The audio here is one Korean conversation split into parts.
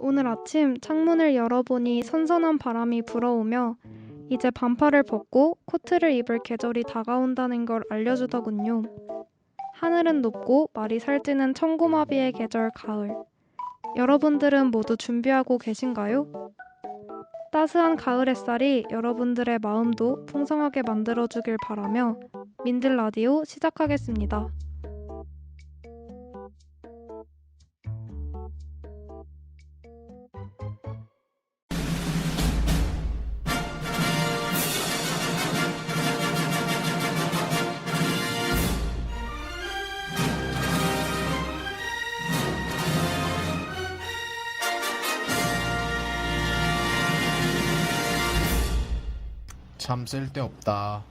오늘 아침 창문을 열어보니 선선한 바람이 불어오며 이제 반팔을 벗고 코트를 입을 계절이 다가온다는 걸 알려주더군요. 하늘은 높고 말이 살찌는 천고마비의 계절 가을. 여러분들은 모두 준비하고 계신가요? 따스한 가을 햇살이 여러분들의 마음도 풍성하게 만들어주길 바라며 민들 라디오 시작하겠습니다. 참 쓸데없다.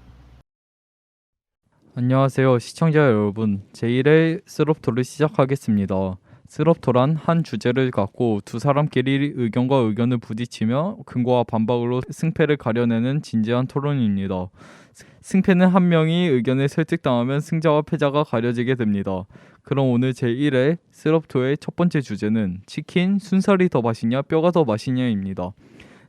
안녕하세요 시청자 여러분, 제1회 스럽토를 시작하겠습니다. 스럽토란 한 주제를 갖고 두 사람끼리 의견과 의견을 부딪히며 근거와 반박으로 승패를 가려내는 진지한 토론입니다. 승패는 한 명이 의견에 설득당하면 승자와 패자가 가려지게 됩니다. 그럼 오늘 제1회 스럽토의 첫 번째 주제는 치킨, 순살이 더 맛있냐 뼈가 더 맛있냐입니다.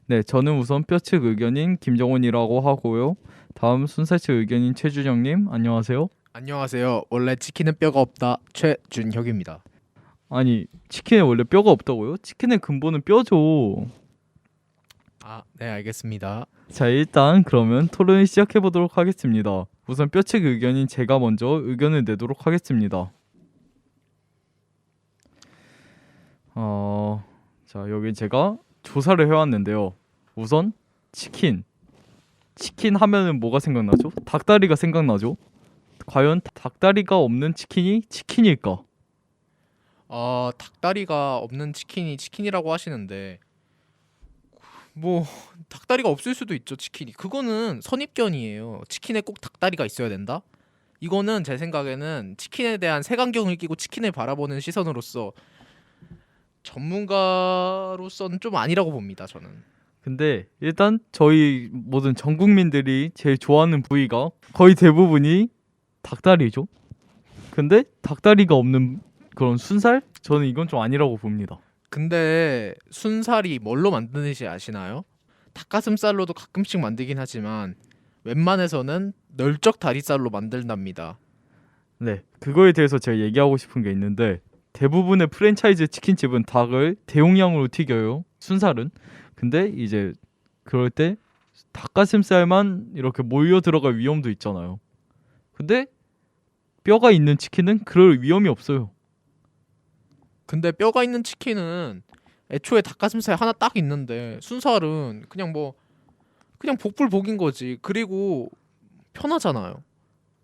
네, 저는 우선 뼈 측 의견인 김정훈이라고 하고요. 다음 순살 측 의견인 최주정님, 안녕하세요. 안녕하세요. 원래 치킨은 뼈가 없다. 최준혁입니다. 아니, 치킨에 원래 뼈가 없다고요? 치킨의 근본은 뼈죠. 네, 알겠습니다. 자, 일단 그러면 토론을 시작해 보도록 하겠습니다. 우선 뼈 측 의견인 제가 먼저 의견을 내도록 하겠습니다. 자, 여기 제가 조사를 해왔는데요. 우선 치킨 하면은 뭐가 생각나죠? 닭다리가 생각나죠? 과연 닭다리가 없는 치킨이 치킨일까? 닭다리가 없는 치킨이 치킨이라고 하시는데 뭐 닭다리가 없을 수도 있죠, 치킨이. 그거는 선입견이에요. 치킨에 꼭 닭다리가 있어야 된다? 이거는 제 생각에는 치킨에 대한 색안경을 끼고 치킨을 바라보는 시선으로서 전문가로서는 좀 아니라고 봅니다, 저는. 근데 일단 저희 모든 전 국민들이 제일 좋아하는 부위가 거의 대부분이 닭다리죠. 근데 닭다리가 없는 그런 순살? 저는 이건 좀 아니라고 봅니다. 근데 순살이 뭘로 만드는지 아시나요? 닭가슴살로도 가끔씩 만들긴 하지만 웬만해서는 널쩍 다리살로 만든답니다. 네, 그거에 대해서 제가 얘기하고 싶은 게 있는데 대부분의 프랜차이즈 치킨집은 닭을 대용량으로 튀겨요. 순살은. 근데 이제 그럴 때 닭가슴살만 이렇게 몰려 들어갈 위험도 있잖아요. 근데 뼈가 있는 치킨은 그럴 위험이 없어요. 근데 뼈가 있는 치킨은 애초에 닭가슴살 하나 딱 있는데 순살은 그냥 복불복인 거지. 그리고 편하잖아요.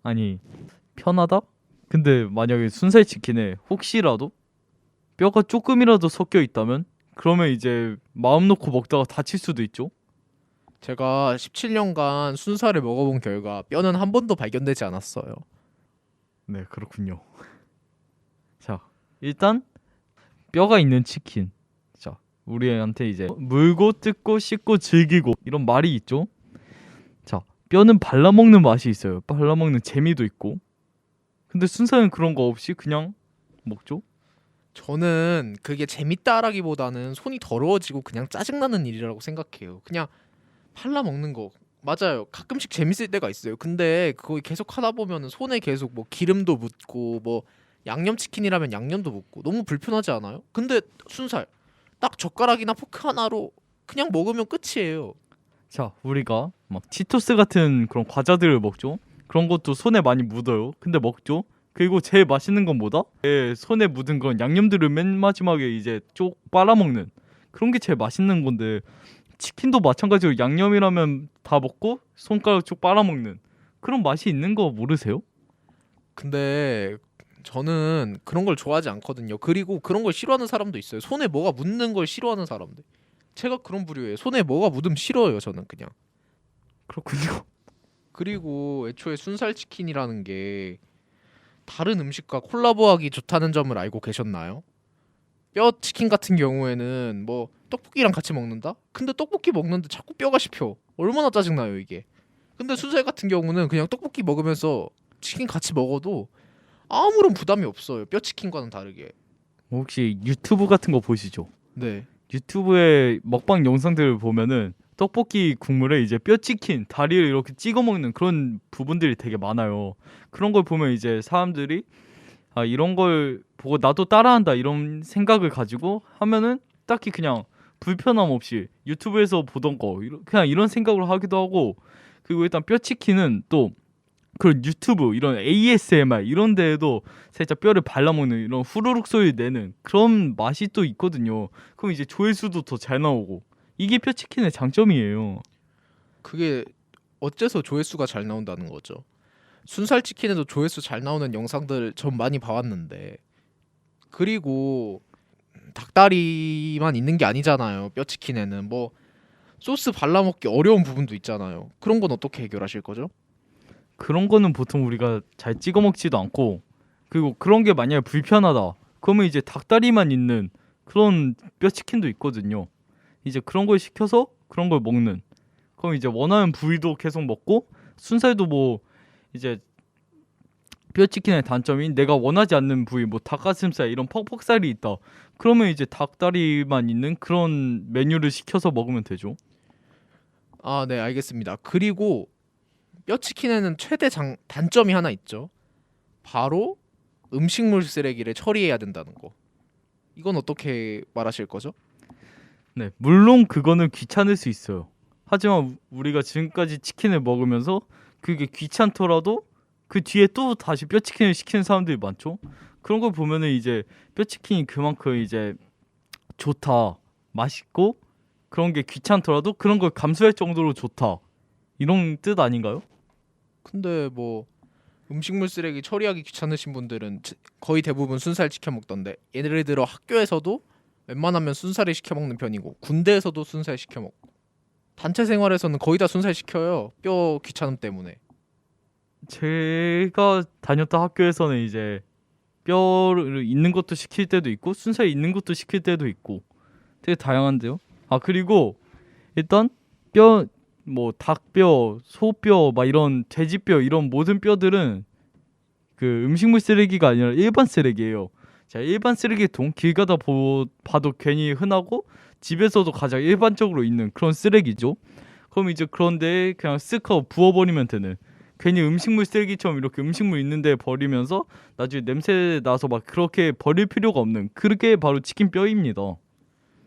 아니, 편하다? 근데 만약에 순살 치킨에 혹시라도 뼈가 조금이라도 섞여 있다면 그러면 이제 마음 놓고 먹다가 다칠 수도 있죠. 제가 17년간 순살을 먹어본 결과 뼈는 한 번도 발견되지 않았어요. 네, 그렇군요. 자, 일단 뼈가 있는 치킨. 자, 우리한테 이제 물고 뜯고 씻고 즐기고 이런 말이 있죠. 자, 뼈는 발라먹는 맛이 있어요. 발라먹는 재미도 있고. 근데 순살은 그런 거 없이 그냥 먹죠. 저는 그게 재밌다라기보다는 손이 더러워지고 그냥 짜증나는 일이라고 생각해요. 그냥 팔라 먹는 거 맞아요. 가끔씩 재밌을 때가 있어요. 근데 그거 계속 하다 보면은 손에 계속 뭐 기름도 묻고 뭐 양념치킨이라면 양념도 묻고 너무 불편하지 않아요? 근데 순살 딱 젓가락이나 포크 하나로 그냥 먹으면 끝이에요. 자, 우리가 막 치토스 같은 그런 과자들을 먹죠. 그런 것도 손에 많이 묻어요. 근데 먹죠. 그리고 제일 맛있는 건 뭐다? 손에 묻은 건 양념들을 맨 마지막에 이제 쪽 빨아먹는 그런 게 제일 맛있는 건데 치킨도 마찬가지로 양념이라면 다 먹고 손가락 쪽 빨아먹는 그런 맛이 있는 거 모르세요? 근데 저는 그런 걸 좋아하지 않거든요. 그리고 그런 걸 싫어하는 사람도 있어요. 손에 뭐가 묻는 걸 싫어하는 사람들. 제가 그런 부류예요. 손에 뭐가 묻으면 싫어요. 저는 그냥. 그렇군요. 그리고 애초에 순살치킨이라는 게 다른 음식과 콜라보하기 좋다는 점을 알고 계셨나요? 뼈 치킨 같은 경우에는 뭐 떡볶이랑 같이 먹는다? 근데 떡볶이 먹는데 자꾸 뼈가 씹혀. 얼마나 짜증나요 이게. 근데 순살 같은 경우는 그냥 떡볶이 먹으면서 치킨 같이 먹어도 아무런 부담이 없어요. 뼈 치킨과는 다르게. 혹시 유튜브 같은 거 보시죠? 네. 유튜브의 먹방 영상들을 보면은 떡볶이 국물에 이제 뼈치킨 다리를 이렇게 찍어 먹는 그런 부분들이 되게 많아요. 그런 걸 보면 이제 사람들이 아 이런 걸 보고 나도 따라한다 이런 생각을 가지고 하면은 딱히 그냥 불편함 없이 유튜브에서 보던 거 그냥 이런 생각을 하기도 하고, 그리고 일단 뼈치킨은 또 그런 유튜브 이런 ASMR 이런 데에도 살짝 뼈를 발라먹는 이런 후루룩 소리 내는 그런 맛이 또 있거든요. 그럼 이제 조회수도 더 잘 나오고, 이게 뼈치킨의 장점이에요. 그게 어째서 조회수가 잘 나온다는 거죠. 순살 치킨에도 조회수 잘 나오는 영상들 전 많이 봐왔는데, 그리고 닭다리만 있는 게 아니잖아요. 뼈 치킨에는 뭐 소스 발라먹기 어려운 부분도 있잖아요. 그런 건 어떻게 해결하실 거죠? 그런 거는 보통 우리가 잘 찍어 먹지도 않고, 그리고 그런 게 만약에 불편하다 그러면 이제 닭다리만 있는 그런 뼈치킨도 있거든요. 이제 그런 걸 시켜서 그런 걸 먹는, 그럼 이제 원하는 부위도 계속 먹고, 순살도 뭐 이제 뼈치킨의 단점인 내가 원하지 않는 부위 뭐 닭가슴살 이런 퍽퍽살이 있다 그러면 이제 닭다리만 있는 그런 메뉴를 시켜서 먹으면 되죠. 아, 네, 알겠습니다. 그리고 뼈 치킨에는 단점이 하나 있죠. 바로 음식물 쓰레기를 처리해야 된다는 거. 이건 어떻게 말하실 거죠? 네, 물론 그거는 귀찮을 수 있어요. 하지만 우리가 지금까지 치킨을 먹으면서 그게 귀찮더라도 그 뒤에 또 다시 뼈치킨을 시키는 사람들이 많죠. 그런 걸 보면은 이제 뼈치킨이 그만큼 이제 좋다, 맛있고, 그런 게 귀찮더라도 그런 걸 감수할 정도로 좋다, 이런 뜻 아닌가요? 근데 뭐 음식물 쓰레기 처리하기 귀찮으신 분들은 거의 대부분 순살 시켜 먹던데, 예를 들어 학교에서도 웬만하면 순살을 시켜 먹는 편이고 군대에서도 순살 시켜 먹고 단체 생활에서는 거의 다 순살 시켜요. 뼈 귀찮음 때문에. 제가 다녔던 학교에서는 이제 뼈를 있는 것도 시킬 때도 있고 순살 있는 것도 시킬 때도 있고 되게 다양한데요. 아 그리고 일단 뼈 뭐 닭뼈, 소뼈 막 이런 돼지뼈 이런 모든 뼈들은 그 음식물 쓰레기가 아니라 일반 쓰레기예요. 자, 일반 쓰레기통 길 가다 봐도 괜히 흔하고 집에서도 가장 일반적으로 있는 그런 쓰레기죠. 그럼 이제 그런데 그냥 쓱 하고 부어버리면 되는, 괜히 음식물 쓰레기처럼 이렇게 음식물 있는데 버리면서 나중에 냄새 나서 막 그렇게 버릴 필요가 없는 그게 바로 치킨 뼈입니다.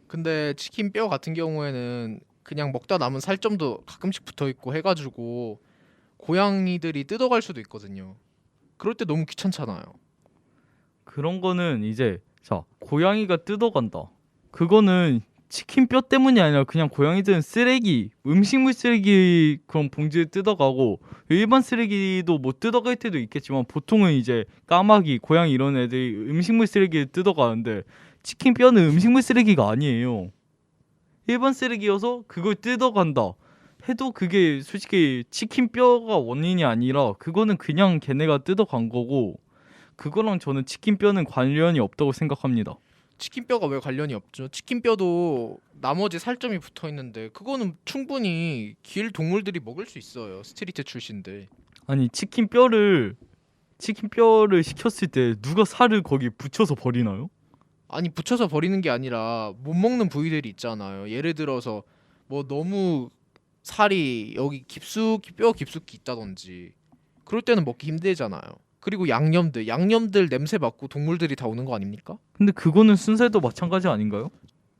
근데 치킨 뼈 같은 경우에는 그냥 먹다 남은 살점도 가끔씩 붙어 있고 해가지고 고양이들이 뜯어갈 수도 있거든요. 그럴 때 너무 귀찮잖아요. 그런 거는 이제 자 고양이가 뜯어간다. 그거는 치킨 뼈 때문이 아니라 그냥 고양이들은 쓰레기, 음식물 쓰레기 그런 봉지를 뜯어가고, 일반 쓰레기도 뭐 뜯어갈 때도 있겠지만 보통은 이제 까마귀, 고양이 이런 애들이 음식물 쓰레기를 뜯어가는데 치킨 뼈는 음식물 쓰레기가 아니에요. 일반 쓰레기여서 그걸 뜯어간다 해도 그게 솔직히 치킨 뼈가 원인이 아니라 그거는 그냥 걔네가 뜯어간 거고, 그거랑 저는 치킨 뼈는 관련이 없다고 생각합니다. 치킨 뼈가 왜 관련이 없죠? 치킨 뼈도 나머지 살점이 붙어 있는데 그거는 충분히 길 동물들이 먹을 수 있어요. 스트리트 출신들. 아니 치킨 뼈를 시켰을 때 누가 살을 거기 붙여서 버리나요? 아니, 붙여서 버리는 게 아니라 못 먹는 부위들이 있잖아요. 예를 들어서 뭐 너무 살이 여기 뼈 깊숙이 있다든지 그럴 때는 먹기 힘들잖아요. 그리고 양념들 냄새 맡고 동물들이 다 오는 거 아닙니까? 근데 그거는 순살도 마찬가지 아닌가요?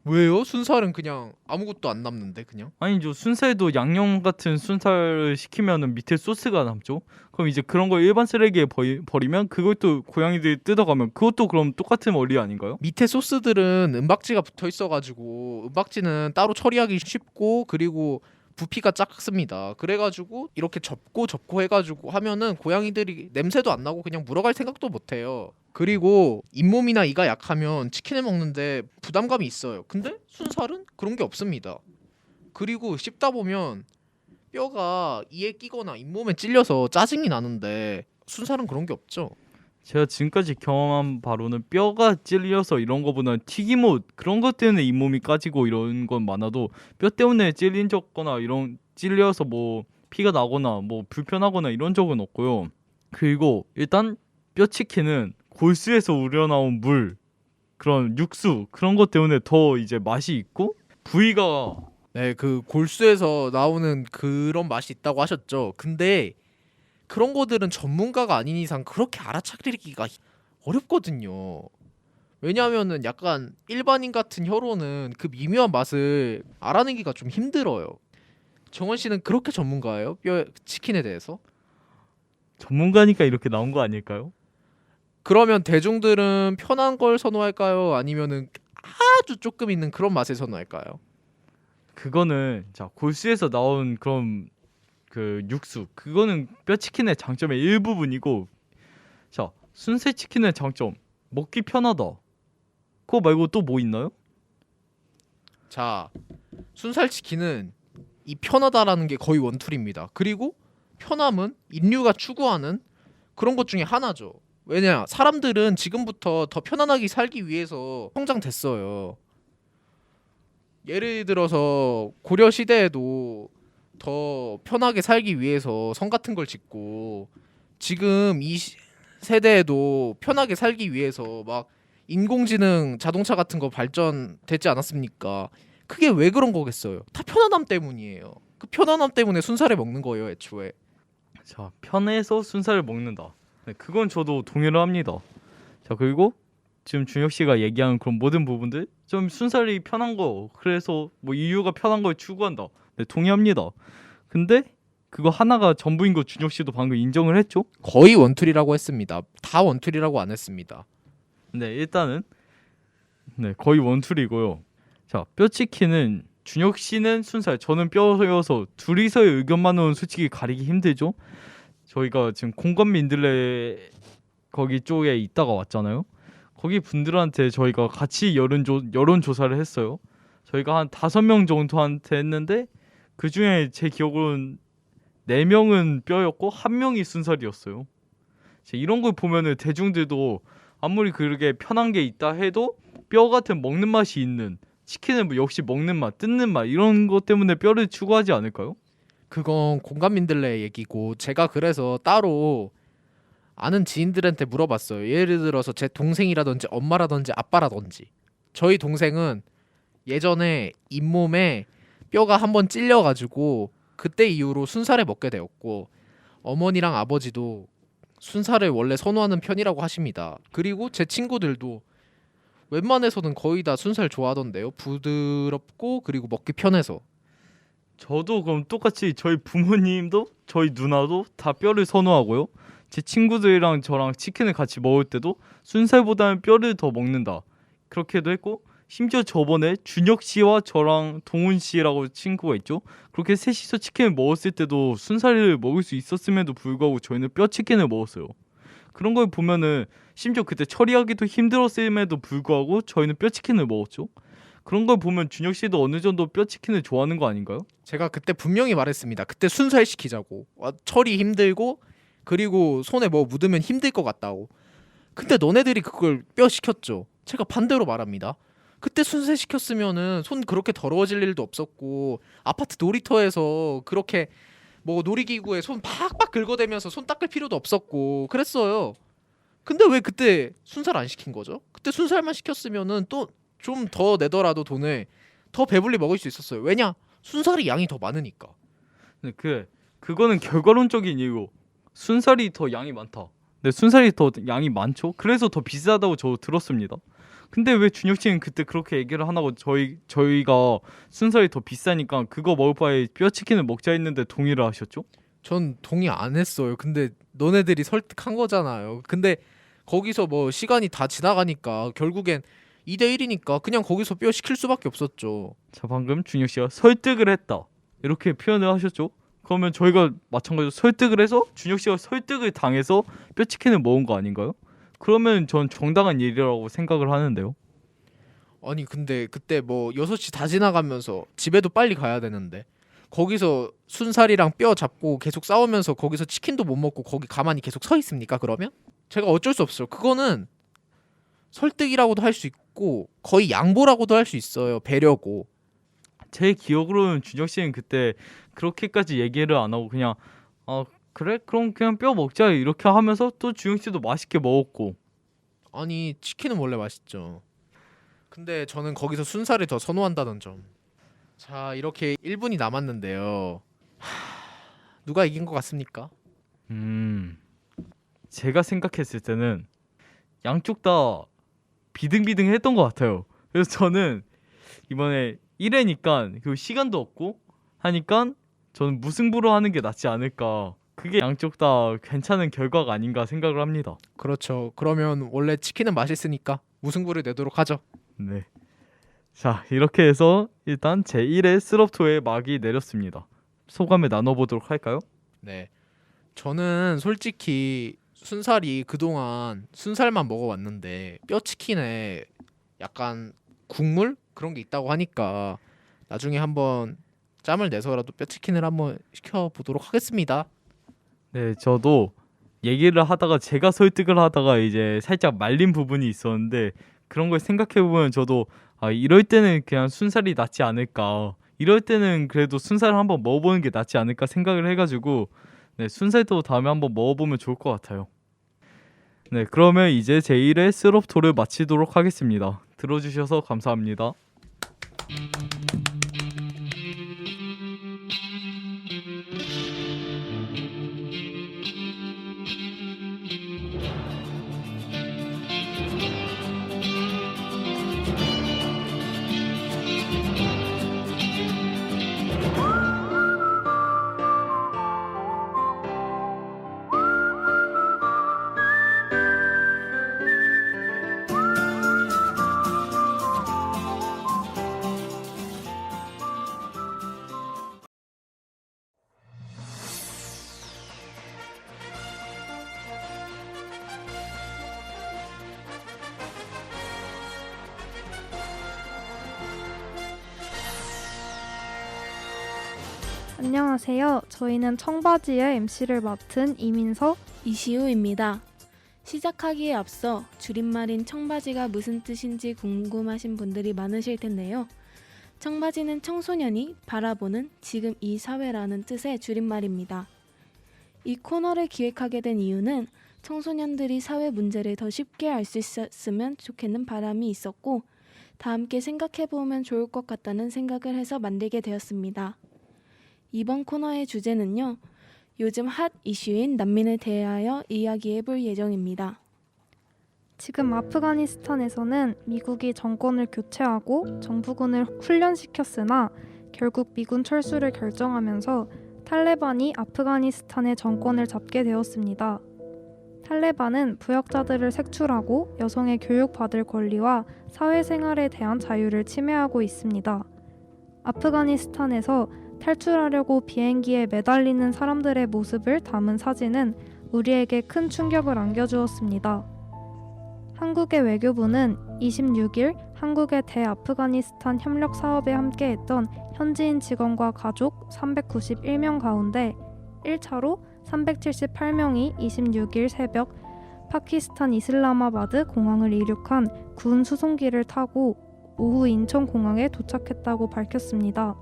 왜요? 순살은 그냥 아무것도 안 남는데 그냥. 아니죠. 순살도 양념 같은 순살을 시키면은 밑에 소스가 남죠. 그럼 이제 그런 걸 일반 쓰레기에 버리면 그것도 고양이들이 뜯어가면 그것도 그럼 똑같은 원리 아닌가요? 밑에 소스들은 은박지가 붙어 있어가지고 은박지는 따로 처리하기 쉽고 그리고 부피가 작습니다. 그래가지고 이렇게 접고 해가지고 하면은 고양이들이 냄새도 안 나고 그냥 물어갈 생각도 못해요. 그리고 잇몸이나 이가 약하면 치킨을 먹는데 부담감이 있어요. 근데 순살은 그런 게 없습니다. 그리고 씹다 보면 뼈가 이에 끼거나 잇몸에 찔려서 짜증이 나는데 순살은 그런 게 없죠. 제가 지금까지 경험한 바로는 뼈가 찔려서 이런 거보다는 튀김옷 그런 것 때문에 잇몸이 까지고 이런 건 많아도 뼈 때문에 찔린 적거나 이런 찔려서 뭐 피가 나거나 뭐 불편하거나 이런 적은 없고요. 그리고 일단 뼈치킨은 골수에서 우러나온 물 그런 육수 그런 것 때문에 더 이제 맛이 있고 부위가 네, 그 골수에서 나오는 그런 맛이 있다고 하셨죠. 근데 그런 거들은 전문가가 아닌 이상 그렇게 알아차리기가 어렵거든요. 왜냐하면은 약간 일반인 같은 혀로는 그 미묘한 맛을 알아내기가 좀 힘들어요. 정원 씨는 그렇게 전문가예요? 뼈 치킨에 대해서? 전문가니까 이렇게 나온 거 아닐까요? 그러면 대중들은 편한 걸 선호할까요? 아니면은 아주 조금 있는 그런 맛을 선호할까요? 그거는 자 골수에서 나온 그런 그 육수 그거는 뼈 치킨의 장점의 일부분이고 자 순살 치킨의 장점 먹기 편하다. 그거 말고 또 뭐 있나요? 자, 순살치킨은 이 편하다라는 게 거의 원툴입니다. 그리고 편함은 인류가 추구하는 그런 것 중에 하나죠. 왜냐, 사람들은 지금부터 더 편안하게 살기 위해서 성장됐어요. 예를 들어서 고려 시대에도 더 편하게 살기 위해서 성 같은 걸 짓고 지금 세대에도 편하게 살기 위해서 막 인공지능 자동차 같은 거 발전되지 않았습니까? 그게 왜 그런 거겠어요? 다 편안함 때문이에요. 그 편안함 때문에 순살을 먹는 거예요, 애초에. 자 편해서 순살을 먹는다. 네, 그건 저도 동의를 합니다. 자 그리고 지금 준혁 씨가 얘기한 그런 모든 부분들 좀 순살이 편한 거 그래서 뭐 인류가 편한 걸 추구한다. 네, 동의합니다. 근데 그거 하나가 전부인 거 준혁 씨도 방금 인정을 했죠? 거의 원툴이라고 했습니다. 다 원툴이라고 안 했습니다. 네 일단은 네 거의 원툴이고요. 자 뼈치킨은 준혁 씨는 순살 저는 뼈여서 둘이서의 의견만으로는 솔직히 가리기 힘들죠. 저희가 지금 공감 민들레 거기 쪽에 있다가 왔잖아요. 거기 분들한테 저희가 같이 여론 조사를 했어요. 저희가 한 5명 정도한테 했는데 그 중에 제 기억으로는 4명은 뼈였고 1명이 순살이었어요. 이런 걸 보면은 대중들도 아무리 그렇게 편한 게 있다 해도 뼈 같은 먹는 맛이 있는 치킨은 뭐 역시 먹는 맛, 뜯는 맛 이런 것 때문에 뼈를 추구하지 않을까요? 그건 공감민들레 얘기고 제가 그래서 따로 아는 지인들한테 물어봤어요. 예를 들어서 제 동생이라든지 엄마라든지 아빠라든지 저희 동생은 예전에 잇몸에 뼈가 한번 찔려가지고 그때 이후로 순살을 먹게 되었고 어머니랑 아버지도 순살을 원래 선호하는 편이라고 하십니다. 그리고 제 친구들도 웬만해서는 거의 다 순살 좋아하던데요. 부드럽고 그리고 먹기 편해서. 저도 그럼 똑같이 저희 부모님도 저희 누나도 다 뼈를 선호하고요. 제 친구들이랑 저랑 치킨을 같이 먹을 때도 순살보다는 뼈를 더 먹는다. 그렇게도 했고 심지어 저번에 준혁 씨와 저랑 동훈 씨라고 친구가 있죠. 그렇게 셋이서 치킨을 먹었을 때도 순살을 먹을 수 있었음에도 불구하고 저희는 뼈 치킨을 먹었어요. 그런 걸 보면은 심지어 그때 처리하기도 힘들었음에도 불구하고 저희는 뼈 치킨을 먹었죠. 그런 걸 보면 준혁 씨도 어느 정도 뼈 치킨을 좋아하는 거 아닌가요? 제가 그때 분명히 말했습니다. 그때 순살 시키자고. 처리 힘들고 그리고 손에 뭐 묻으면 힘들 것 같다고. 근데 너네들이 그걸 뼈 시켰죠. 제가 반대로 말합니다. 그때 순살 시켰으면은 손 그렇게 더러워질 일도 없었고 아파트 놀이터에서 그렇게 뭐 놀이기구에 손 팍팍 긁어대면서 손 닦을 필요도 없었고 그랬어요. 근데 왜 그때 순살 안 시킨 거죠? 그때 순살만 시켰으면은 또 좀 더 내더라도 돈을 더 배불리 먹을 수 있었어요. 왜냐? 순살이 양이 더 많으니까. 네, 그거는 결과론적인 이유. 순살이 더 양이 많다. 네, 순살이 더 양이 많죠. 그래서 더 비싸다고 저 들었습니다. 근데 왜 준혁 씨는 그때 그렇게 얘기를 안 하고 저희가 순살이 더 비싸니까 그거 먹을 바에 뼈 치킨을 먹자 했는데 동의를 하셨죠? 전 동의 안 했어요. 근데 너네들이 설득한 거잖아요. 근데 거기서 뭐 시간이 다 지나가니까 결국엔 2대1이니까 그냥 거기서 뼈 시킬 수밖에 없었죠. 자 방금 준혁 씨가 설득을 했다 이렇게 표현을 하셨죠? 그러면 저희가 마찬가지로 설득을 해서 준혁 씨가 설득을 당해서 뼈 치킨을 먹은 거 아닌가요? 그러면 전 정당한 일이라고 생각을 하는데요. 아니 근데 그때 뭐 6시 다 지나가면서 집에도 빨리 가야 되는데 거기서 순살이랑 뼈 잡고 계속 싸우면서 거기서 치킨도 못 먹고 거기 가만히 계속 서 있습니까? 그러면? 제가 어쩔 수 없어요. 그거는 설득이라고도 할 수 있고 거의 양보라고도 할 수 있어요. 배려고. 제 기억으로는 준혁 씨는 그때 그렇게까지 얘기를 안 하고 그냥 그래 그럼 그냥 뼈 먹자 이렇게 하면서 또 준혁 씨도 맛있게 먹었고 아니 치킨은 원래 맛있죠. 근데 저는 거기서 순살을 더 선호한다는 점. 자, 이렇게 1분이 남았는데요. 누가 이긴 것 같습니까? 제가 생각했을 때는 양쪽 다 비등비등했던 것 같아요. 그래서 저는 이번에 1회니까 그 시간도 없고 하니까 저는 무승부로 하는 게 낫지 않을까. 그게 양쪽 다 괜찮은 결과가 아닌가 생각을 합니다. 그렇죠. 그러면 원래 치킨은 맛있으니까 무승부를 내도록 하죠. 네. 자, 이렇게 해서 일단 제1회 스럽토의 막이 내렸습니다. 소감을 나눠보도록 할까요? 네. 저는 솔직히 순살이 그동안 순살만 먹어왔는데 뼈치킨에 약간 국물 그런 게 있다고 하니까 나중에 한번 짬을 내서라도 뼈치킨을 한번 시켜보도록 하겠습니다. 네, 저도 얘기를 하다가 제가 설득을 하다가 이제 살짝 말린 부분이 있었는데 그런 걸 생각해보면 저도 이럴 때는 그냥 순살이 낫지 않을까, 이럴 때는 그래도 순살을 한번 먹어보는 게 낫지 않을까 생각을 해가지고 네, 순살도 다음에 한번 먹어보면 좋을 것 같아요. 네, 그러면 이제 제1회 스럽토를 마치도록 하겠습니다. 들어주셔서 감사합니다. 안녕하세요. 저희는 청바지의 MC를 맡은 이민서. 이시우입니다. 시작하기에 앞서 줄임말인 청바지가 무슨 뜻인지 궁금하신 분들이 많으실 텐데요. 청바지는 청소년이 바라보는 지금 이 사회라는 뜻의 줄임말입니다. 이 코너를 기획하게 된 이유는 청소년들이 사회 문제를 더 쉽게 알 수 있었으면 좋겠는 바람이 있었고, 다 함께 생각해보면 좋을 것 같다는 생각을 해서 만들게 되었습니다. 이번 코너의 주제는요, 요즘 핫 이슈인 난민에 대하여 이야기해볼 예정입니다. 지금 아프가니스탄에서는 미국이 정권을 교체하고 정부군을 훈련시켰으나 결국 미군 철수를 결정하면서 탈레반이 아프가니스탄의 정권을 잡게 되었습니다. 탈레반은 부역자들을 색출하고 여성의 교육받을 권리와 사회생활에 대한 자유를 침해하고 있습니다. 아프가니스탄에서 탈출하려고 비행기에 매달리는 사람들의 모습을 담은 사진은 우리에게 큰 충격을 안겨주었습니다. 한국의 외교부는 26일 한국의 대아프가니스탄 협력 사업에 함께했던 현지인 직원과 가족 391명 가운데 1차로 378명이 26일 새벽 파키스탄 이슬라마바드 공항을 이륙한 군 수송기를 타고 오후 인천공항에 도착했다고 밝혔습니다.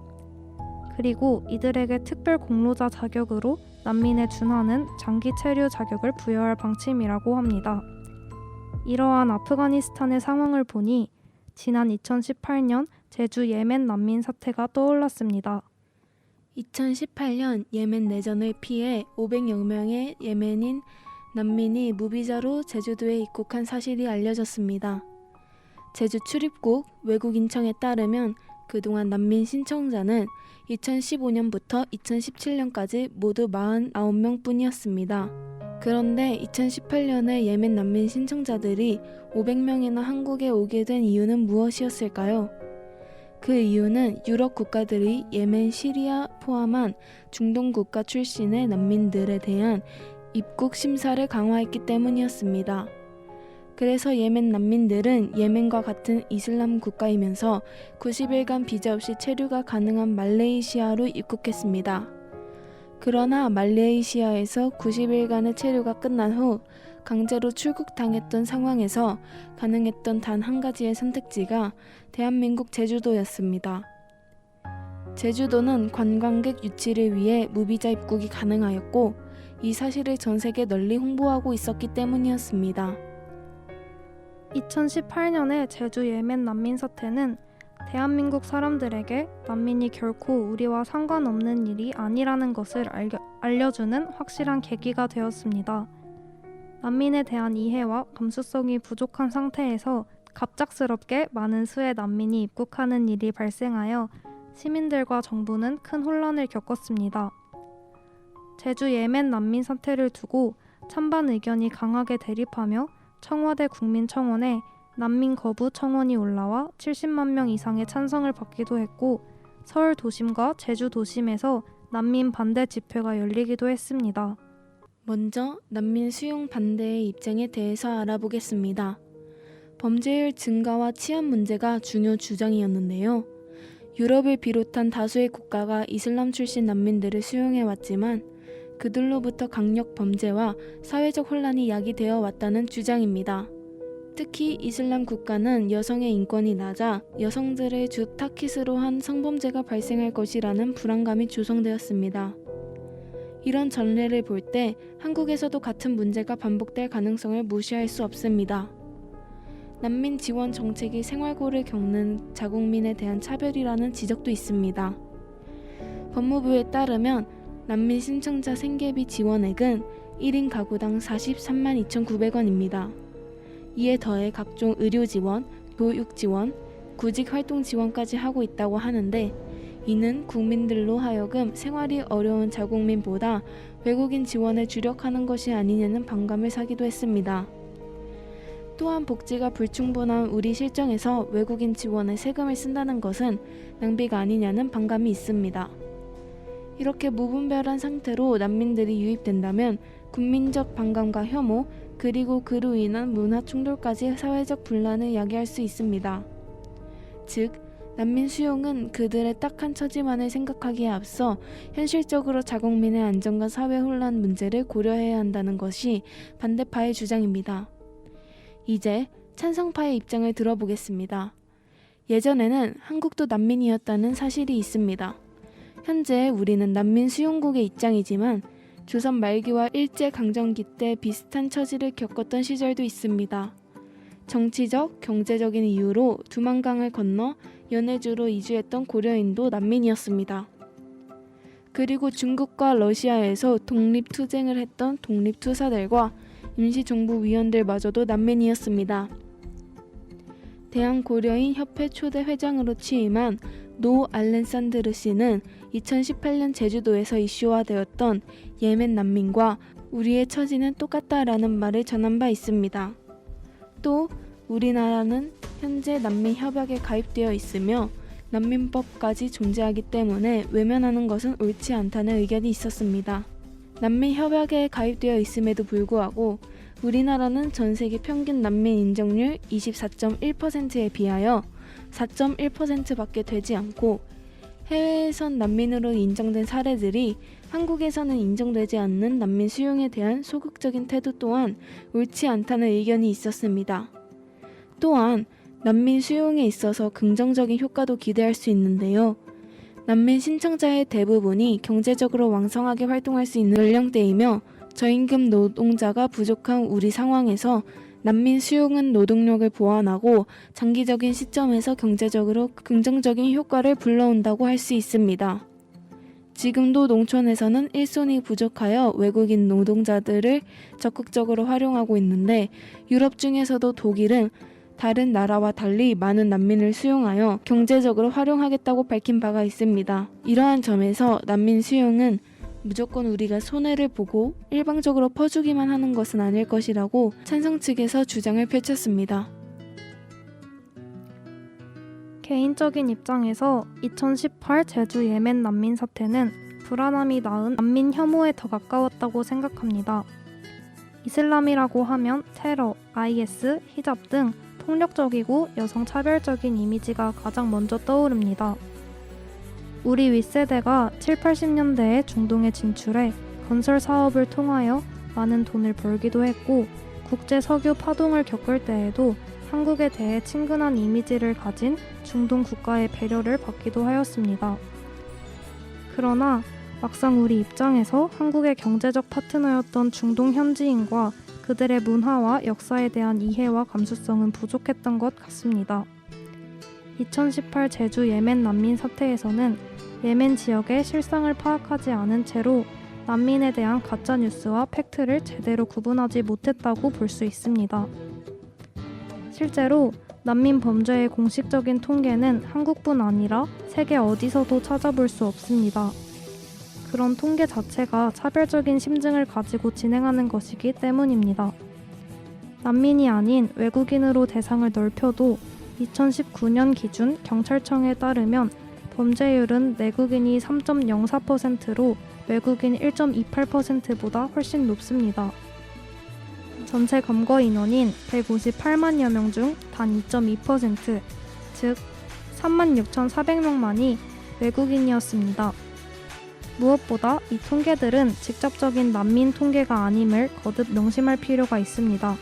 그리고 이들에게 특별 공로자 자격으로 난민에 준하는 장기 체류 자격을 부여할 방침이라고 합니다. 이러한 아프가니스탄의 상황을 보니 지난 2018년 제주 예멘 난민 사태가 떠올랐습니다. 2018년 예멘 내전을 피해 500여 명의 예멘인 난민이 무비자로 제주도에 입국한 사실이 알려졌습니다. 제주 출입국 외국인청에 따르면 그동안 난민 신청자는 2015년부터 2017년까지 모두 49명 뿐이었습니다. 그런데 2018년에 예멘 난민 신청자들이 500명이나 한국에 오게 된 이유는 무엇이었을까요? 그 이유는 유럽 국가들이 예멘, 시리아 포함한 중동 국가 출신의 난민들에 대한 입국 심사를 강화했기 때문이었습니다. 그래서 예멘 난민들은 예멘과 같은 이슬람 국가이면서 90일간 비자 없이 체류가 가능한 말레이시아로 입국했습니다. 그러나 말레이시아에서 90일간의 체류가 끝난 후 강제로 출국당했던 상황에서 가능했던 단 한 가지의 선택지가 대한민국 제주도였습니다. 제주도는 관광객 유치를 위해 무비자 입국이 가능하였고, 이 사실을 전 세계 널리 홍보하고 있었기 때문이었습니다. 2018년의 제주 예멘 난민 사태는 대한민국 사람들에게 난민이 결코 우리와 상관없는 일이 아니라는 것을 알려주는 확실한 계기가 되었습니다. 난민에 대한 이해와 감수성이 부족한 상태에서 갑작스럽게 많은 수의 난민이 입국하는 일이 발생하여 시민들과 정부는 큰 혼란을 겪었습니다. 제주 예멘 난민 사태를 두고 찬반 의견이 강하게 대립하며 청와대 국민청원에 난민 거부 청원이 올라와 70만 명 이상의 찬성을 받기도 했고 서울 도심과 제주 도심에서 난민 반대 집회가 열리기도 했습니다. 먼저 난민 수용 반대의 입장에 대해서 알아보겠습니다. 범죄율 증가와 치안 문제가 중요 주장이었는데요. 유럽을 비롯한 다수의 국가가 이슬람 출신 난민들을 수용해왔지만 그들로부터 강력 범죄와 사회적 혼란이 야기되어 왔다는 주장입니다. 특히 이슬람 국가는 여성의 인권이 낮아 여성들을 주 타깃으로 한 성범죄가 발생할 것이라는 불안감이 조성되었습니다. 이런 전례를 볼 때 한국에서도 같은 문제가 반복될 가능성을 무시할 수 없습니다. 난민 지원 정책이 생활고를 겪는 자국민에 대한 차별이라는 지적도 있습니다. 법무부에 따르면 난민 신청자 생계비 지원액은 1인 가구당 43만 2,900원입니다. 이에 더해 각종 의료 지원, 교육 지원, 구직 활동 지원까지 하고 있다고 하는데 이는 국민들로 하여금 생활이 어려운 자국민보다 외국인 지원에 주력하는 것이 아니냐는 반감을 사기도 했습니다. 또한 복지가 불충분한 우리 실정에서 외국인 지원에 세금을 쓴다는 것은 낭비가 아니냐는 반감이 있습니다. 이렇게 무분별한 상태로 난민들이 유입된다면 국민적 반감과 혐오, 그리고 그로 인한 문화 충돌까지 사회적 분란을 야기할 수 있습니다. 즉, 난민 수용은 그들의 딱한 처지만을 생각하기에 앞서 현실적으로 자국민의 안전과 사회 혼란 문제를 고려해야 한다는 것이 반대파의 주장입니다. 이제 찬성파의 입장을 들어보겠습니다. 예전에는 한국도 난민이었다는 사실이 있습니다. 현재 우리는 난민 수용국의 입장이지만 조선 말기와 일제강점기 때 비슷한 처지를 겪었던 시절도 있습니다. 정치적, 경제적인 이유로 두만강을 건너 연해주로 이주했던 고려인도 난민이었습니다. 그리고 중국과 러시아에서 독립투쟁을 했던 독립투사들과 임시정부위원들마저도 난민이었습니다. 대한고려인 협회 초대 회장으로 취임한 노 알렌산드르 씨는 2018년 제주도에서 이슈화되었던 예멘 난민과 우리의 처지는 똑같다라는 말을 전한 바 있습니다. 또 우리나라는 현재 난민 협약에 가입되어 있으며 난민법까지 존재하기 때문에 외면하는 것은 옳지 않다는 의견이 있었습니다. 난민 협약에 가입되어 있음에도 불구하고 우리나라는 전 세계 평균 난민 인정률 24.1%에 비하여 4.1%밖에 되지 않고 해외에선 난민으로 인정된 사례들이 한국에서는 인정되지 않는 난민 수용에 대한 소극적인 태도 또한 옳지 않다는 의견이 있었습니다. 또한 난민 수용에 있어서 긍정적인 효과도 기대할 수 있는데요. 난민 신청자의 대부분이 경제적으로 왕성하게 활동할 수 있는 연령대이며 저임금 노동자가 부족한 우리 상황에서 난민 수용은 노동력을 보완하고 장기적인 시점에서 경제적으로 긍정적인 효과를 불러온다고 할 수 있습니다. 지금도 농촌에서는 일손이 부족하여 외국인 노동자들을 적극적으로 활용하고 있는데 유럽 중에서도 독일은 다른 나라와 달리 많은 난민을 수용하여 경제적으로 활용하겠다고 밝힌 바가 있습니다. 이러한 점에서 난민 수용은 무조건 우리가 손해를 보고 일방적으로 퍼주기만 하는 것은 아닐 것이라고 찬성 측에서 주장을 펼쳤습니다. 개인적인 입장에서 2018 제주 예멘 난민 사태는 불안함이 낳은 난민 혐오에 더 가까웠다고 생각합니다. 이슬람이라고 하면 테러, IS, 히잡 등 폭력적이고 여성 차별적인 이미지가 가장 먼저 떠오릅니다. 우리 윗세대가 7, 80년대에 중동에 진출해 건설 사업을 통하여 많은 돈을 벌기도 했고 국제 석유 파동을 겪을 때에도 한국에 대해 친근한 이미지를 가진 중동 국가의 배려를 받기도 하였습니다. 그러나 막상 우리 입장에서 한국의 경제적 파트너였던 중동 현지인과 그들의 문화와 역사에 대한 이해와 감수성은 부족했던 것 같습니다. 2018 제주 예멘 난민 사태에서는 예멘 지역의 실상을 파악하지 않은 채로 난민에 대한 가짜 뉴스와 팩트를 제대로 구분하지 못했다고 볼 수 있습니다. 실제로 난민 범죄의 공식적인 통계는 한국뿐 아니라 세계 어디서도 찾아볼 수 없습니다. 그런 통계 자체가 차별적인 심증을 가지고 진행하는 것이기 때문입니다. 난민이 아닌 외국인으로 대상을 넓혀도 2019년 기준 경찰청에 따르면 범죄율은 내국인이 3.04%로 외국인 1.28%보다 훨씬 높습니다. 전체 검거 인원인 158만여 명 중 단 2.2%, 즉 36,400명만이 외국인이었습니다. 무엇보다 이 통계들은 직접적인 난민 통계가 아님을 거듭 명심할 필요가 있습니다.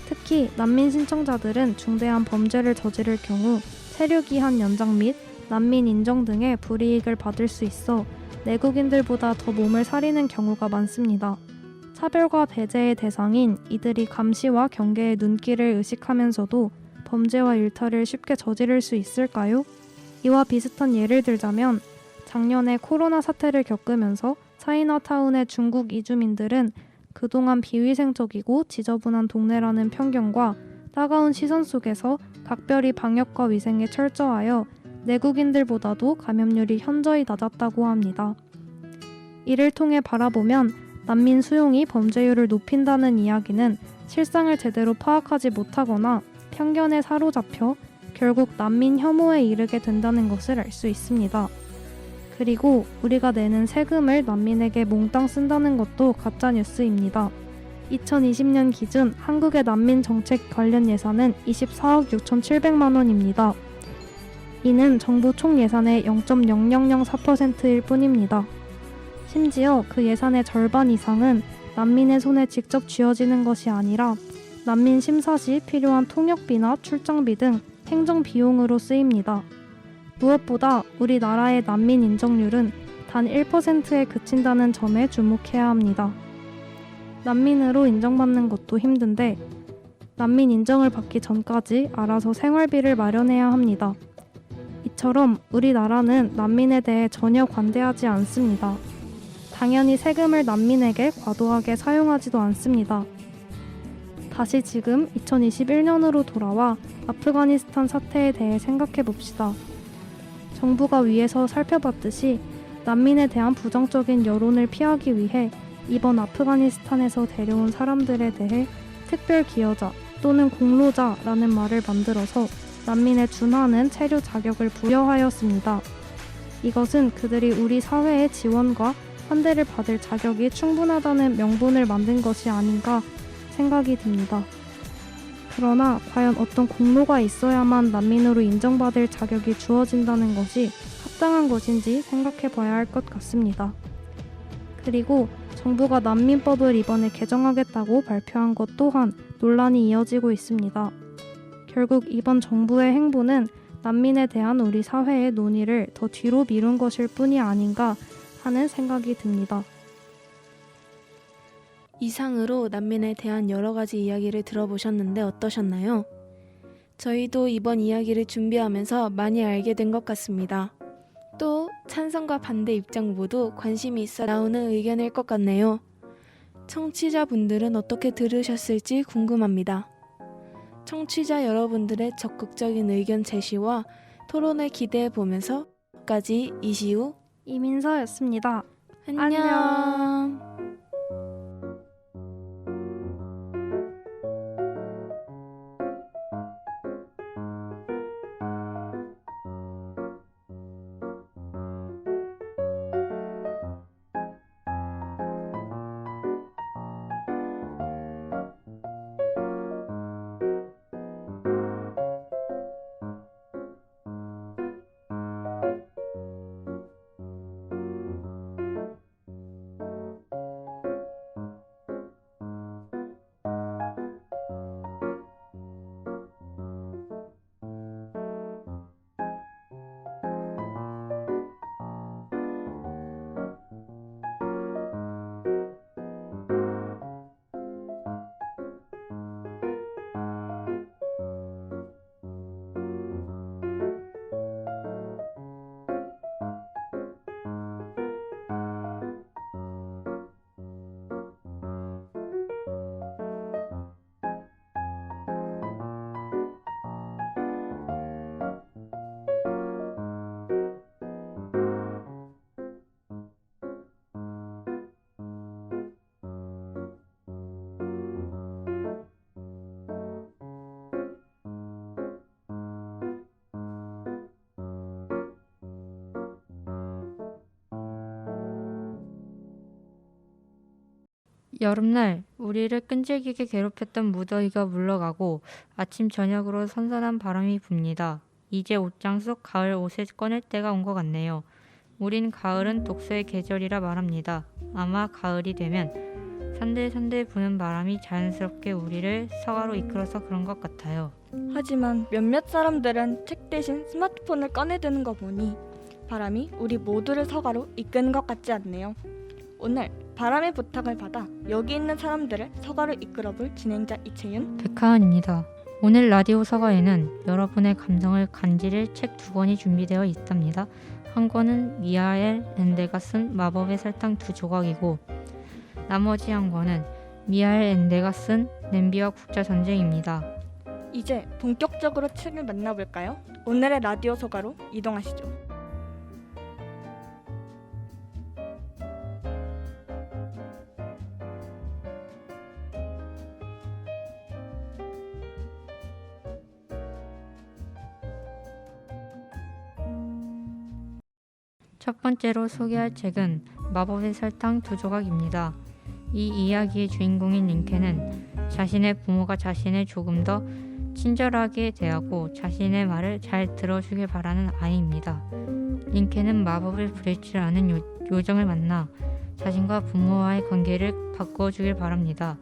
특히 난민 신청자들은 중대한 범죄를 저지를 경우 체류기한 연장 및 난민 인정 등의 불이익을 받을 수 있어 내국인들보다 더 몸을 사리는 경우가 많습니다. 차별과 배제의 대상인 이들이 감시와 경계의 눈길을 의식하면서도 범죄와 일탈을 쉽게 저지를 수 있을까요? 이와 비슷한 예를 들자면 작년에 코로나 사태를 겪으면서 차이나타운의 중국 이주민들은 그동안 비위생적이고 지저분한 동네라는 편견과 따가운 시선 속에서 각별히 방역과 위생에 철저하여 내국인들보다도 감염률이 현저히 낮았다고 합니다. 이를 통해 바라보면 난민 수용이 범죄율을 높인다는 이야기는 실상을 제대로 파악하지 못하거나 편견에 사로잡혀 결국 난민 혐오에 이르게 된다는 것을 알 수 있습니다. 그리고 우리가 내는 세금을 난민에게 몽땅 쓴다는 것도 가짜뉴스입니다. 2020년 기준 한국의 난민 정책 관련 예산은 24억 6,700만 원입니다. 이는 정부 총 예산의 0.0004%일 뿐입니다. 심지어 그 예산의 절반 이상은 난민의 손에 직접 쥐어지는 것이 아니라 난민 심사 시 필요한 통역비나 출장비 등 행정 비용으로 쓰입니다. 무엇보다 우리나라의 난민 인정률은 단 1%에 그친다는 점에 주목해야 합니다. 난민으로 인정받는 것도 힘든데 난민 인정을 받기 전까지 알아서 생활비를 마련해야 합니다. 이처럼 우리나라는 난민에 대해 전혀 관대하지 않습니다. 당연히 세금을 난민에게 과도하게 사용하지도 않습니다. 다시 지금 2021년으로 돌아와 아프가니스탄 사태에 대해 생각해 봅시다. 정부가 위에서 살펴봤듯이 난민에 대한 부정적인 여론을 피하기 위해 이번 아프가니스탄에서 데려온 사람들에 대해 특별 기여자 또는 공로자라는 말을 만들어서 난민에 준하는 체류 자격을 부여하였습니다. 이것은 그들이 우리 사회의 지원과 환대를 받을 자격이 충분하다는 명분을 만든 것이 아닌가 생각이 듭니다. 그러나 과연 어떤 공로가 있어야만 난민으로 인정받을 자격이 주어진다는 것이 합당한 것인지 생각해 봐야 할 것 같습니다. 그리고 정부가 난민법을 이번에 개정하겠다고 발표한 것 또한 논란이 이어지고 있습니다. 결국 이번 정부의 행보는 난민에 대한 우리 사회의 논의를 더 뒤로 미룬 것일 뿐이 아닌가 하는 생각이 듭니다. 이상으로 난민에 대한 여러 가지 이야기를 들어보셨는데 어떠셨나요? 저희도 이번 이야기를 준비하면서 많이 알게 된 것 같습니다. 또 찬성과 반대 입장 모두 관심이 있어 나오는 의견일 것 같네요. 청취자분들은 어떻게 들으셨을지 궁금합니다. 청취자 여러분들의 적극적인 의견 제시와 토론을 기대해 보면서 까지 이시우 이민서였습니다. 안녕. 여름날 우리를 끈질기게 괴롭혔던 무더위가 물러가고 아침 저녁으로 선선한 바람이 붑니다. 이제 옷장 속 가을 옷을 꺼낼 때가 온 것 같네요. 우린 가을은 독서의 계절이라 말합니다. 아마 가을이 되면 산들산들 부는 바람이 자연스럽게 우리를 서가로 이끌어서 그런 것 같아요. 하지만 몇몇 사람들은 책 대신 스마트폰을 꺼내드는 거 보니 바람이 우리 모두를 서가로 이끄는 것 같지 않네요. 오늘 바람의 부탁을 받아 여기 있는 사람들을 서가로 이끌어볼 진행자 이채윤, 백하은입니다. 오늘 라디오 서가에는 여러분의 감성을 간지릴 책 2권이 준비되어 있답니다. 한 권은 미하엘 엔데가 쓴 마법의 설탕 2조각이고 나머지 한 권은 미하엘 엔데가 쓴 냄비와 국자 전쟁입니다. 이제 본격적으로 책을 만나볼까요? 오늘의 라디오 서가로 이동하시죠. 첫 번째로 소개할 책은 마법의 설탕 2조각입니다. 이 이야기의 주인공인 링켄은 자신의 부모가 자신을 조금 더 친절하게 대하고 자신의 말을 잘 들어주길 바라는 아이입니다. 링켄은 마법을 부릴 줄 아는 요정을 만나 자신과 부모와의 관계를 바꿔주길 바랍니다.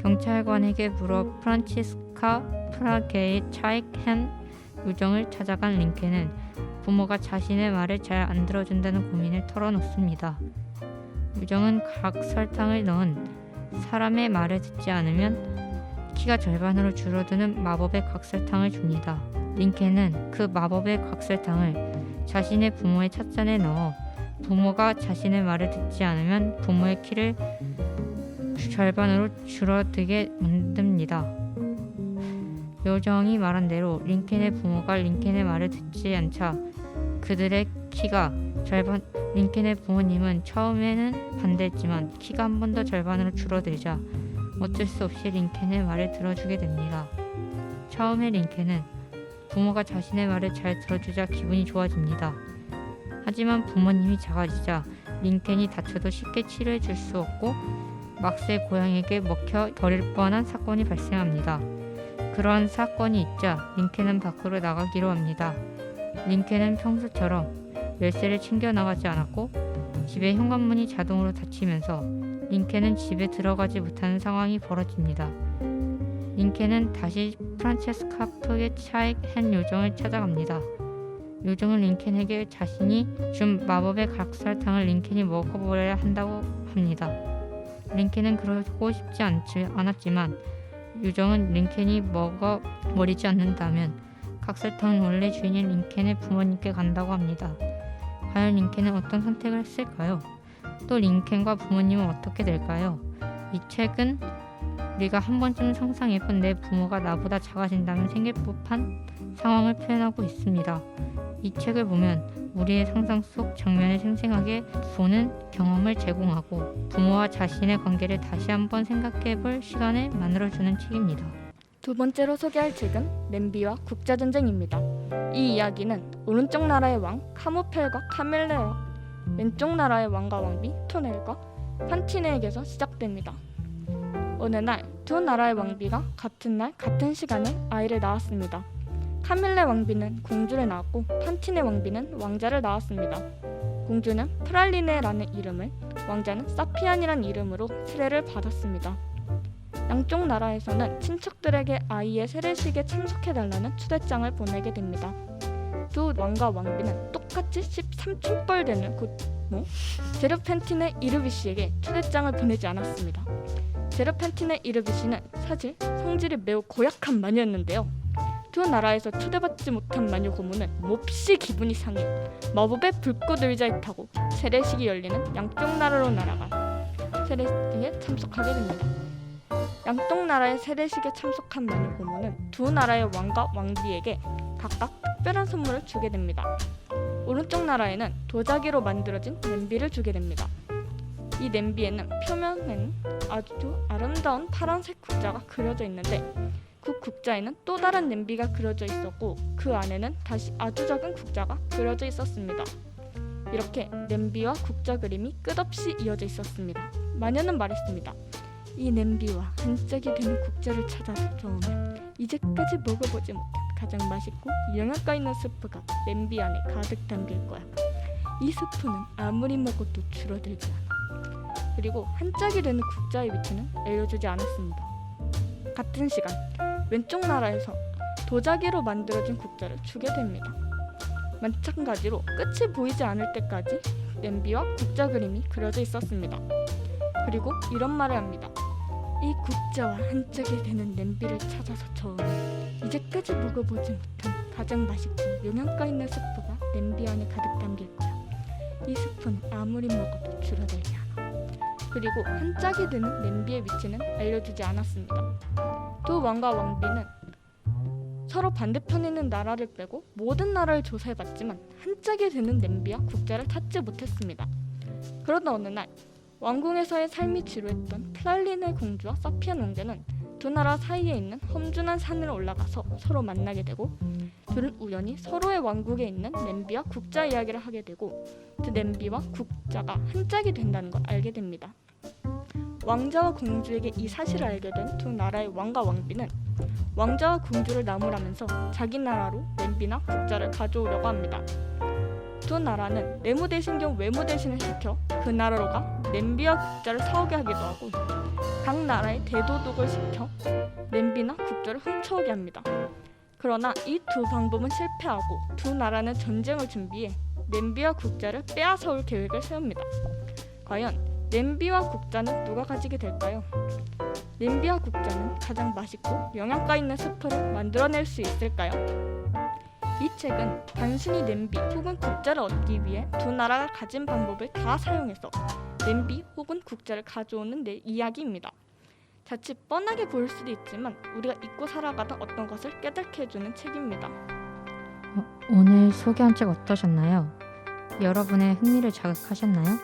경찰관에게 물어 프란치스카 프라게의 차익 한 요정을 찾아간 링켄은 부모가 자신의 말을 잘 안 들어준다는 고민을 털어놓습니다. 요정은 각 설탕을 넣은 사람의 말을 듣지 않으면 키가 절반으로 줄어드는 마법의 각설탕을 줍니다. 링켄은 그 마법의 각설탕을 자신의 부모의 찻잔에 넣어 부모가 자신의 말을 듣지 않으면 부모의 키를 절반으로 줄어들게 만듭니다. 요정이 말한 대로 링켄의 부모가 링켄의 말을 듣지 않자 그들의 키가 링켄의 부모님은 처음에는 반대했지만 키가 한 번 더 절반으로 줄어들자 어쩔 수 없이 링켄의 말을 들어주게 됩니다. 처음에 링켄은 부모가 자신의 말을 잘 들어주자 기분이 좋아집니다. 하지만 부모님이 작아지자 링켄이 다쳐도 쉽게 치료해 줄 수 없고 막새 고양이에게 먹혀 버릴 뻔한 사건이 발생합니다. 그런 사건이 있자 링켄은 밖으로 나가기로 합니다. 링켄은 평소처럼 열쇠를 챙겨나가지 않았고 집의 현관문이 자동으로 닫히면서 링켄은 집에 들어가지 못하는 상황이 벌어집니다. 링켄은 다시 프란체스카 프의 차익 한 요정을 찾아갑니다. 요정은 링켄에게 자신이 준 마법의 각설탕을 링켄이 먹어버려야 한다고 합니다. 링켄은 그러고 싶지 않았지만 요정은 링켄이 먹어버리지 않는다면 각설탕은 원래 주인인 링켄의 부모님께 간다고 합니다. 과연 링켄은 어떤 선택을 했을까요? 또 링켄과 부모님은 어떻게 될까요? 이 책은 우리가 한 번쯤 상상해본 내 부모가 나보다 작아진다면 생길 법한 상황을 표현하고 있습니다. 이 책을 보면 우리의 상상 속 장면을 생생하게 보는 경험을 제공하고 부모와 자신의 관계를 다시 한번 생각해볼 시간을 만들어주는 책입니다. 두 번째로 소개할 책은 냄비와 국자전쟁입니다. 이 이야기는 오른쪽 나라의 왕 카모펠과 카밀레와 왼쪽 나라의 왕과 왕비 토넬과 판티네에게서 시작됩니다. 어느 날 두 나라의 왕비가 같은 날 같은 시간에 아이를 낳았습니다. 카밀레 왕비는 공주를 낳았고 판티네 왕비는 왕자를 낳았습니다. 공주는 프랄리네라는 이름을, 왕자는 사피안이라는 이름으로 세례를 받았습니다. 양쪽 나라에서는 친척들에게 아이의 세례식에 참석해달라는 초대장을 보내게 됩니다. 두 왕과 왕비는 똑같이 13촌벌 되는 제르펜티네 이르비시에게 초대장을 보내지 않았습니다. 제르펜티네 이르비시는 사실 성질이 매우 고약한 마녀였는데요. 두 나라에서 초대받지 못한 마녀 고모는 몹시 기분이 상해 마법의 불꽃 의자에 타고 세례식이 열리는 양쪽 나라로 날아가 세례식에 참석하게 됩니다. 양쪽 나라의 세례식에 참석한 마녀 고모는 두 나라의 왕과 왕비에게 각각 특별한 선물을 주게 됩니다. 오른쪽 나라에는 도자기로 만들어진 냄비를 주게 됩니다. 이 냄비에는 표면에는 아주 아름다운 파란색 국자가 그려져 있는데 그 국자에는 또 다른 냄비가 그려져 있었고 그 안에는 다시 아주 작은 국자가 그려져 있었습니다. 이렇게 냄비와 국자 그림이 끝없이 이어져 있었습니다. 마녀는 말했습니다. 이 냄비와 한 짝이 되는 국자를 찾아서 저으면 이제까지 먹어보지 못한 가장 맛있고 영양가 있는 스프가 냄비 안에 가득 담길 거야. 이 스프는 아무리 먹어도 줄어들지 않아. 그리고 한 짝이 되는 국자의 위치는 알려주지 않았습니다. 같은 시간 왼쪽 나라에서 도자기로 만들어진 국자를 주게 됩니다. 마찬가지로 끝이 보이지 않을 때까지 냄비와 국자 그림이 그려져 있었습니다. 그리고 이런 말을 합니다. 이 국자와 한 짝이 되는 냄비를 찾아서 저으면 이제까지 먹어보지 못한 가장 맛있고 영양가 있는 스프가 냄비 안에 가득 담길 거야. 이 스프는 아무리 먹어도 줄어들지 않아. 그리고 한 짝이 되는 냄비의 위치는 알려주지 않았습니다. 두 왕과 왕비는 서로 반대편에 있는 나라를 빼고 모든 나라를 조사해봤지만 한 짝이 되는 냄비와 국자를 찾지 못했습니다. 그러던 어느 날 왕궁에서의 삶이 지루했던 플랄리네 공주와 사피안 왕자는 두 나라 사이에 있는 험준한 산을 올라가서 서로 만나게 되고 둘은 우연히 서로의 왕국에 있는 냄비와 국자 이야기를 하게 되고 그 냄비와 국자가 한 짝이 된다는 걸 알게 됩니다. 왕자와 공주에게 이 사실을 알게 된 두 나라의 왕과 왕비는 왕자와 공주를 나무라면서 자기 나라로 냄비나 국자를 가져오려고 합니다. 두 나라는 내무 대신 겸 외무 대신을 시켜 그 나라로 가 냄비와 국자를 사오게 하기도 하고 각 나라의 대도독을 시켜 냄비나 국자를 훔쳐오게 합니다. 그러나 이 두 방법은 실패하고 두 나라는 전쟁을 준비해 냄비와 국자를 빼앗아올 계획을 세웁니다. 과연 냄비와 국자는 누가 가지게 될까요? 냄비와 국자는 가장 맛있고 영양가 있는 스프를 만들어낼 수 있을까요? 이 책은 단순히 냄비 혹은 국자를 얻기 위해 두 나라가 가진 방법을 다 사용해서 냄비 혹은 국자를 가져오는 내 이야기입니다. 자칫 뻔하게 보일 수도 있지만 우리가 잊고 살아가던 어떤 것을 깨닫게 해주는 책입니다. 오늘 소개한 책 어떠셨나요? 여러분의 흥미를 자극하셨나요?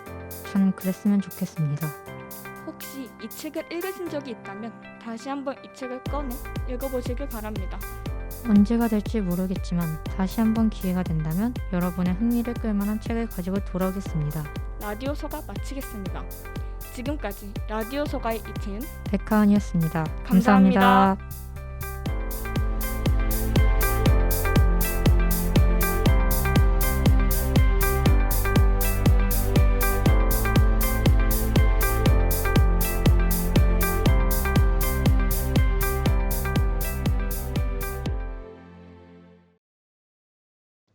저는 그랬으면 좋겠습니다. 혹시 이 책을 읽으신 적이 있다면 다시 한번 이 책을 꺼내 읽어보시길 바랍니다. 언제가 될지 모르겠지만 다시 한번 기회가 된다면 여러분의 흥미를 끌만한 책을 가지고 돌아오겠습니다. 라디오 소가 마치겠습니다. 지금까지 라디오 소가의 이채윤, 백하은이었습니다. 감사합니다. 감사합니다.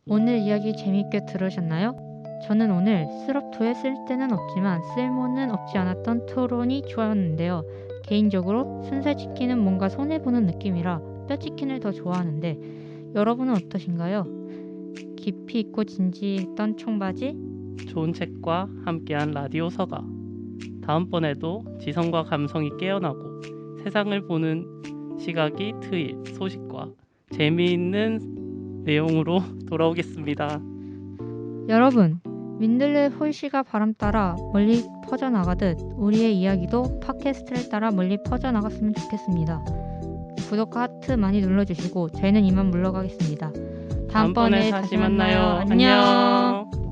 오늘 이야기 재밌게 들으셨나요? 저는 오늘 스럽토에 쓸데는 없지만 쓸모는 없지 않았던 토론이 좋았는데요. 개인적으로 순살치킨은 뭔가 손해보는 느낌이라 뼈치킨을 더 좋아하는데 여러분은 어떠신가요? 깊이 있고 진지했던 청바지? 좋은 책과 함께한 라디오 서가 다음번에도 지성과 감성이 깨어나고 세상을 보는 시각이 트일 소식과 재미있는 내용으로 돌아오겠습니다. 여러분, 민들레 홀씨가 바람 따라 멀리 퍼져나가듯 우리의 이야기도 팟캐스트를 따라 멀리 퍼져나갔으면 좋겠습니다. 구독과 하트 많이 눌러주시고 저희는 이만 물러가겠습니다. 다음번에 다시 만나요. 안녕.